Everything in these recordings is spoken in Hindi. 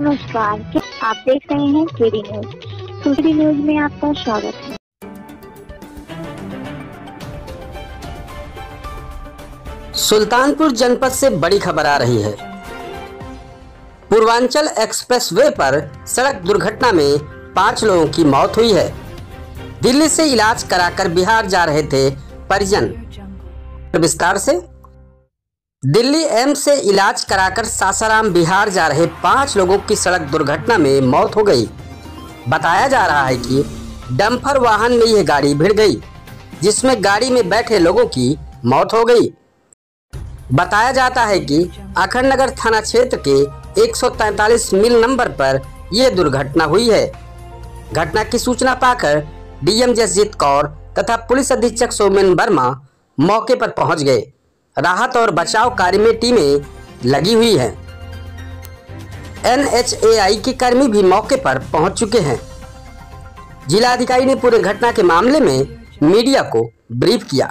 नमस्कार, आप देख रहे हैं केडी न्यूज। केडी न्यूज में आपका स्वागत है। सुल्तानपुर जनपद से बड़ी खबर आ रही है। पूर्वांचल एक्सप्रेसवे पर सड़क दुर्घटना में 5 लोगों की मौत हुई है। दिल्ली से इलाज कराकर बिहार जा रहे थे परिजन। विस्तार से दिल्ली एम्स से इलाज कराकर सासाराम बिहार जा रहे 5 लोगों की सड़क दुर्घटना में मौत हो गई। बताया जा रहा है कि डंपर वाहन में यह गाड़ी भिड़ गई, जिसमें गाड़ी में बैठे लोगों की मौत हो गई। बताया जाता है कि अखंडनगर थाना क्षेत्र के 143 मील नंबर पर यह दुर्घटना हुई है। घटना की सूचना पाकर डीएम जसजीत कौर तथा पुलिस अधीक्षक सौमेन वर्मा मौके पर पहुंच गए। राहत और बचाव कार्य में टीमें लगी हुई हैं। NHAI के कर्मी भी मौके पर पहुंच चुके हैं। जिलाधिकारी ने पूरे घटना के मामले में मीडिया को ब्रीफ किया।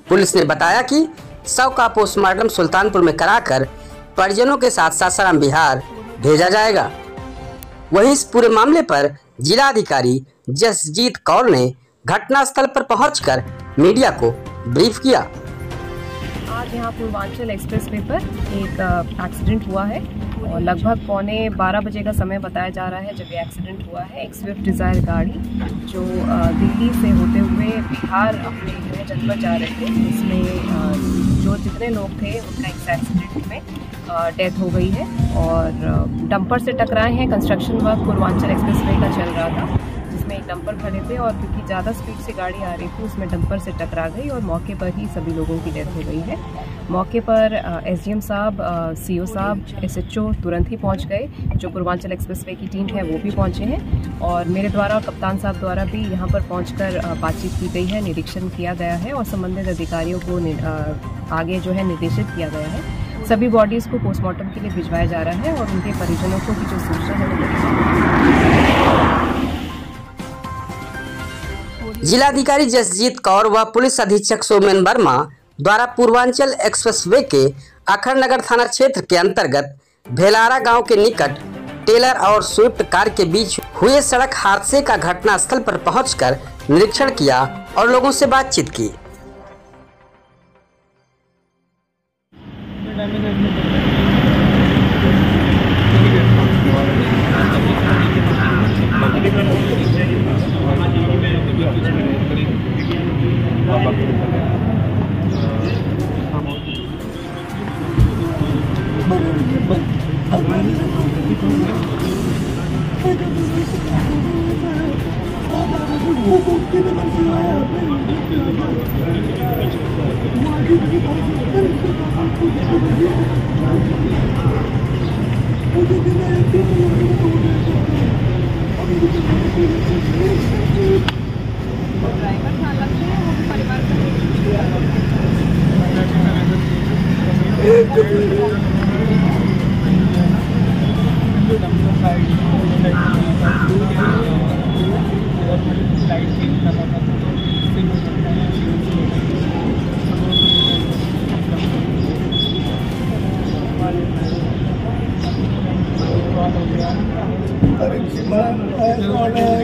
पुलिस ने बताया कि शव का पोस्टमार्टम सुल्तानपुर में कराकर परिजनों के साथ सासाराम बिहार भेजा जाएगा। वहीं इस पूरे मामले पर जिलाधिकारी जसजीत कौर ने घटनास्थल पर पहुंचकर मीडिया को ब्रीफ किया। आज यहाँ पूर्वांचल एक्सप्रेसवे पर एक एक्सीडेंट हुआ है और लगभग 11:15 बजे का समय बताया जा रहा है जब ये एक्सीडेंट हुआ है। एक स्विफ्ट डिज़ायर गाड़ी जो दिल्ली से होते हुए बिहार अपने गृह जनपद जा रहे थे, उसमें जो जितने लोग थे उनका इस एक्सीडेंट में डेथ हो गई है और डंपर से टकराए हैं। कंस्ट्रक्शन वर्क पूर्वांचल एक्सप्रेसवे का चल रहा था, जिसमें एक डंपर खड़े थे और क्योंकि ज़्यादा स्पीड से गाड़ी आ रही थी उसमें डंपर से टकरा गई और मौके पर ही सभी लोगों की डेथ हो गई है। मौके पर SDM साहब, CO साहब, SHO तुरंत ही पहुंच गए। जो पूर्वांचल एक्सप्रेसवे की टीम है वो भी पहुंचे हैं और मेरे द्वारा और कप्तान साहब द्वारा भी यहां पर पहुंचकर बातचीत की गई है, निरीक्षण किया गया है और संबंधित अधिकारियों को आगे जो है निर्देशित किया गया है। सभी बॉडीज़ को पोस्टमार्टम के लिए भिजवाया जा रहा है और उनके परिजनों को भी जो सूचना है जिलाधिकारी जसजीत कौर व पुलिस अधीक्षक सौमेन वर्मा द्वारा पूर्वांचल एक्सप्रेसवे के अखंडनगर थाना क्षेत्र के अंतर्गत भेलारा गांव के निकट टेलर और स्विफ्ट कार के बीच हुए सड़क हादसे का घटनास्थल पर पहुंचकर निरीक्षण किया और लोगों से बातचीत की।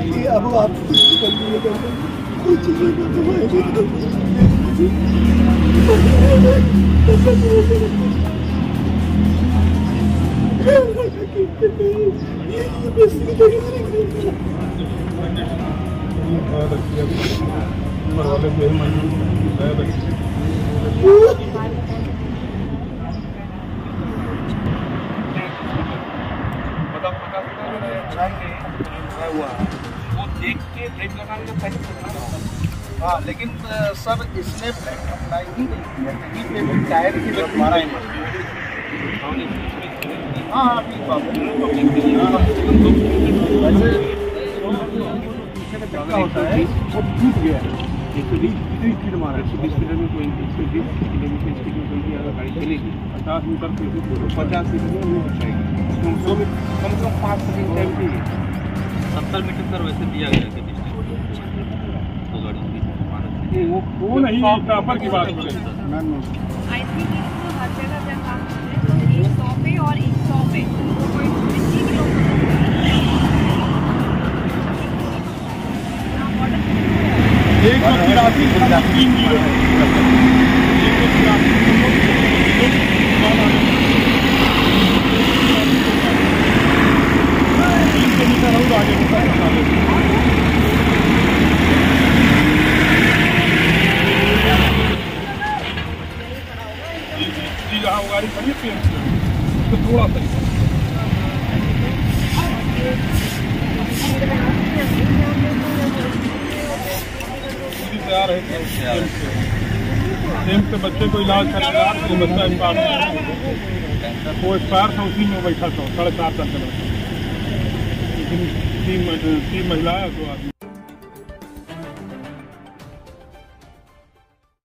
कि अब आप कुछ वो देख के ब्रेक लगाने का पहले सोचना। हाँ, लेकिन सर इसने ब्रेक अप्लाई ही नहीं किया क्योंकि टायर की वजह मारा ही हाँ हाँ ठीक बात है। होता है वो टूट गया है 120 स्पीड मारा है। 120 स्पीड में कोई 120 किलोमीटर स्पीड में कोई अगर गाड़ी चलेगी 50 मीटर पे 50 स्पीड में नहीं पहुँचाएगी। कम से कम 5 सेकंड टाइम चाहिए। 70 मीटर सर वैसे दिया गया है तो गाड़ी वो नहीं प्रॉपर की बात करें। आई थिंक हर जगह जब काम करते हैं तो 100 पे और 100 पे 2.3 किलोमीटर गाड़ी खड़ी है तो थोड़ा सा तैयार है सेम से बच्चे को इलाज करेगा। बच्चा वो एक्सपायर था, उसी में बैठा था 4.5 साल का लड़का। 3 महिलाएं 2 आदमी।